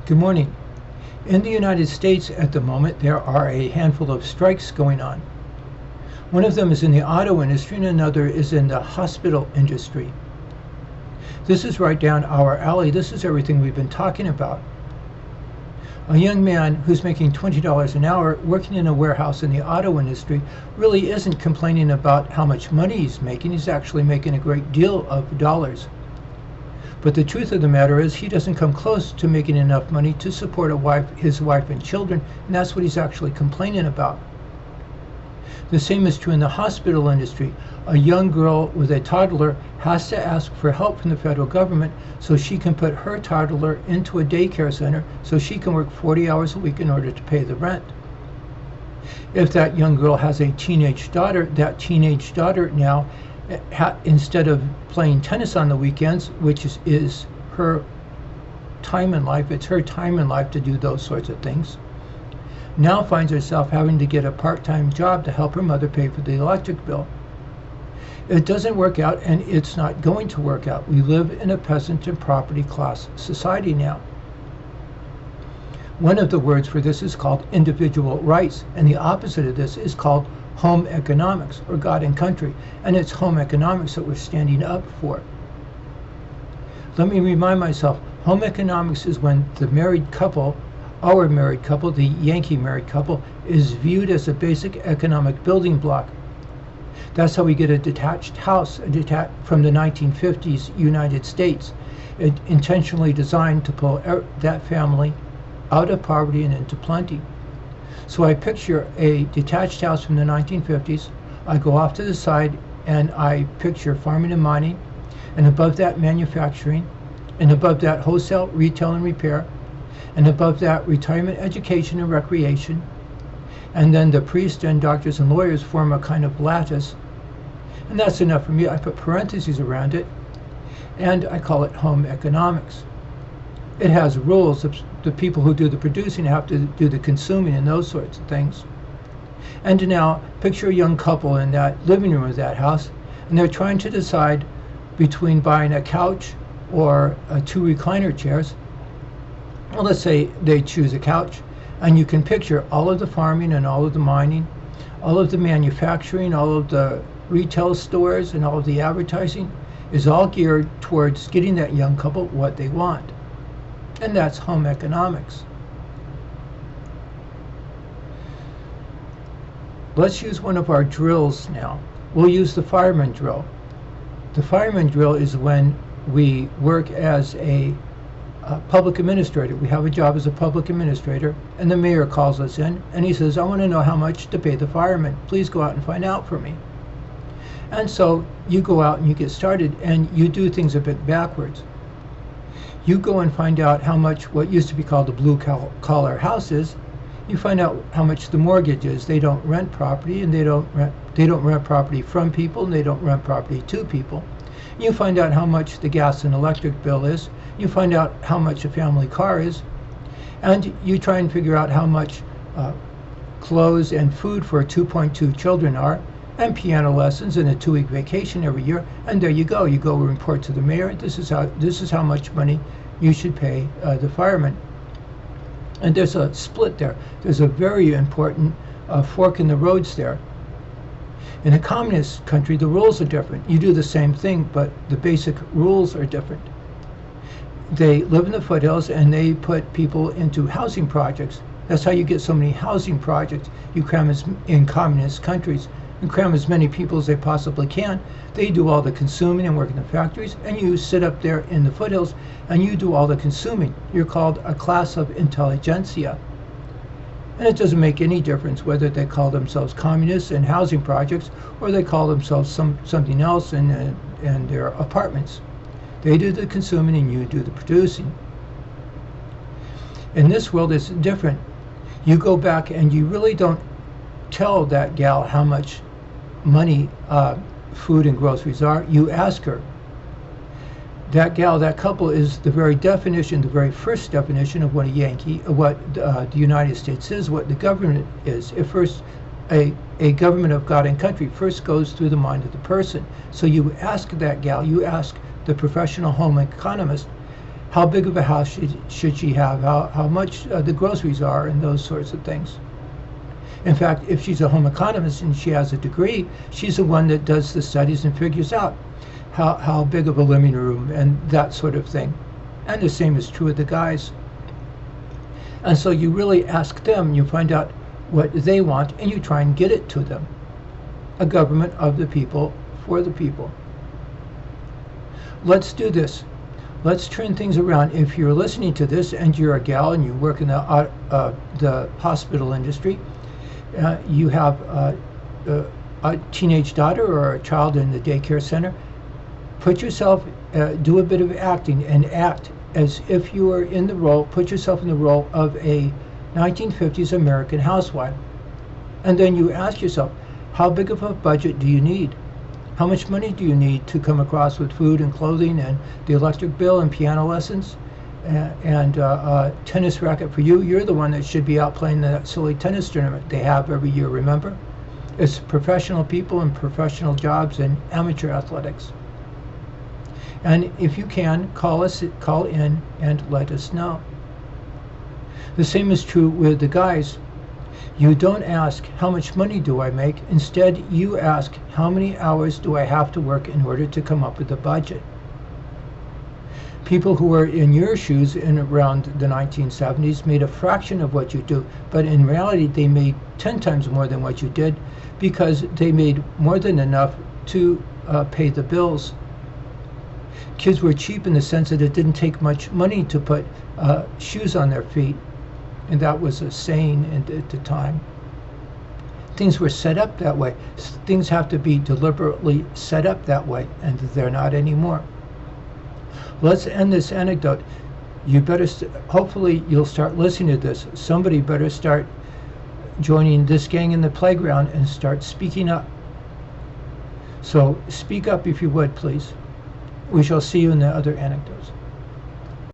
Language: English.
Good morning. In the United States at the moment, there are a handful of strikes going on. One of them is in the auto industry and another is in the hospital industry. This is right down our alley. This is everything we've been talking about. A young man who's making $20 an hour working in a warehouse in the auto industry really isn't complaining about how much money he's making. He's actually making a great deal of dollars. But the truth of the matter is he doesn't come close to making enough money to support his wife and children, and that's what he's actually complaining about. The same is true in the hospital industry. A young girl with a toddler has to ask for help from the federal government so she can put her toddler into a daycare center so she can work 40 hours a week in order to pay the rent. If that young girl has a teenage daughter, that teenage daughter now, instead of playing tennis on the weekends, which is her time in life, it's her time in life to do those sorts of things, now finds herself having to get a part-time job to help her mother pay for the electric bill. It doesn't work out, and it's not going to work out. We live in a peasant and property class society now. One of the words for this is called individual rights, and the opposite of this is called home economics, or God and country, and it's home economics that we're standing up for. Let me remind myself, home economics is when the married couple, our married couple, the Yankee married couple, is viewed as a basic economic building block. That's how we get a detached house, from the 1950s United States, intentionally designed to pull that family out of poverty and into plenty. So I picture a detached house from the 1950s. I go off to the side and I picture farming and mining, and above that manufacturing, and above that wholesale, retail, and repair, and above that retirement, education, and recreation. And then the priests and doctors and lawyers form a kind of lattice. And that's enough for me. I put parentheses around it, and I call it home economics. It has rules. The people who do the producing have to do the consuming and those sorts of things. And now picture a young couple in that living room of that house, and they're trying to decide between buying a couch or 2 recliner chairs. Well, let's say they choose a couch, and you can picture all of the farming and all of the mining, all of the manufacturing, all of the retail stores, and all of the advertising is all geared towards getting that young couple what they want. And that's home economics. Let's use one of our drills now. We'll use the fireman drill. The fireman drill is when we work as a public administrator. We have a job as a public administrator, and the mayor calls us in, and he says, I want to know how much to pay the firemen. Please go out and find out for me. And so you go out and you get started, and you do things a bit backwards. You go and find out how much what used to be called a blue-collar house is. You find out how much the mortgage is. They don't rent property, and they don't rent property from people, and they don't rent property to people. You find out how much the gas and electric bill is. You find out how much a family car is, and you try and figure out how much clothes and food for 2.2 children are, and piano lessons and a 2-week vacation every year, and there you go. You go report to the mayor. This is how much money you should pay the firemen. And there's a split there. There's a very important fork in the roads there. In a communist country, the rules are different. You do the same thing, but the basic rules are different. They live in the foothills, and they put people into housing projects. That's how you get so many housing projects. You cram in communist countries. And cram as many people as they possibly can. They do all the consuming and work in the factories, and you sit up there in the foothills and you do all the consuming. You're called a class of intelligentsia. And it doesn't make any difference whether they call themselves communists and housing projects or they call themselves something else in their apartments. They do the consuming and you do the producing. In this world, it's different. You go back and you really don't tell that gal how much money food and groceries are. You ask her. That gal, that couple is the very definition, the very first definition of what a Yankee, what the United States is, what the government is. A government of God and country first goes through the mind of the person. So you ask that gal, you ask the professional home economist, How big of a house should she have? How much the groceries are, and those sorts of things. In fact, if she's a home economist and she has a degree, she's the one that does the studies and figures out how big of a living room and that sort of thing. And the same is true of the guys. And so you really ask them, you find out what they want, and you try and get it to them. A government of the people, for the people. Let's do this. Let's turn things around. If you're listening to this and you're a gal and you work in the hospital industry, you have a teenage daughter or a child in the daycare center, put yourself, do a bit of acting and act as if you are in the role, put yourself in the role of a 1950s American housewife. And then you ask yourself, how big of a budget do you need? How much money do you need to come across with food and clothing and the electric bill and piano lessons and tennis racket for you? You're the one that should be out playing that silly tennis tournament they have every year, remember? It's professional people and professional jobs and amateur athletics. And if you can, call in and let us know. The same is true with the guys. You don't ask, how much money do I make? Instead, you ask, how many hours do I have to work in order to come up with a budget? People who were in your shoes in around the 1970s made a fraction of what you do, but in reality, they made 10 times more than what you did because they made more than enough to pay the bills. Kids were cheap in the sense that it didn't take much money to put shoes on their feet. And that was a saying at the time. Things were set up that way. Things have to be deliberately set up that way, and they're not anymore. Let's end this anecdote. You better, hopefully you'll start listening to this. Somebody better start joining this gang in the playground and start speaking up. So speak up if you would, please. We shall see you in the other anecdotes.